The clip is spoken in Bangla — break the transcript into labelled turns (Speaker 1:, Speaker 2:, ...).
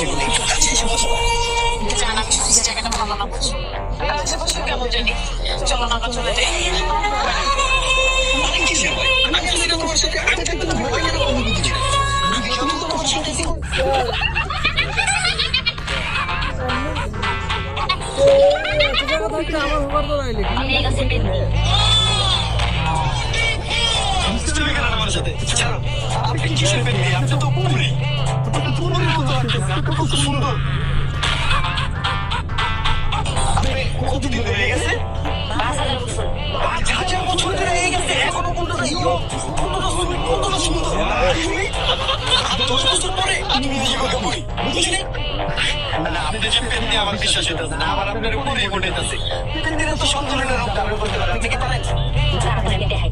Speaker 1: একটু কাছে এসে বসো। জান আমি শুনছি জায়গাটা ভালো না বুঝছো, কাছে বসে কেমন জানি। চলো না আমরা চলে যাই। অনেক কিছু হয়, আমি আসলে তোমার সাথে আগে থাকতে তো ভয় কেন অনুভূতি ছিল, আমি যখন তোমার সাথে
Speaker 2: আমি এই গাছের পেন নিই।
Speaker 1: তুমি কেন আমার সাথে ছাড়ো, আপনি কিসের পেন দিয়ে, আপনি তো পুরি পুরির মতো লাগতেছে, কত সুন্দর। আপনি কতদিন হয়ে গেছে?
Speaker 2: 5,000 বছর।
Speaker 1: 5,000 বছর ধরে হয়ে গেছে, এখনো পর্যন্ত কতটা সুন্দর। তুমি 10 বছর পরে আমি জীবকে পুরি বুঝলি না। আপনি যে পেন দিয়ে আমার বিশ্বাস হইতেছে না, আবার আপনার পুরি মনে হইতেছে। পেন দিয়ে তো সুন্দর রূপ ধারণ করতে পারে, আপনি কি পারেন?
Speaker 2: তারপরে আমি দেখাই।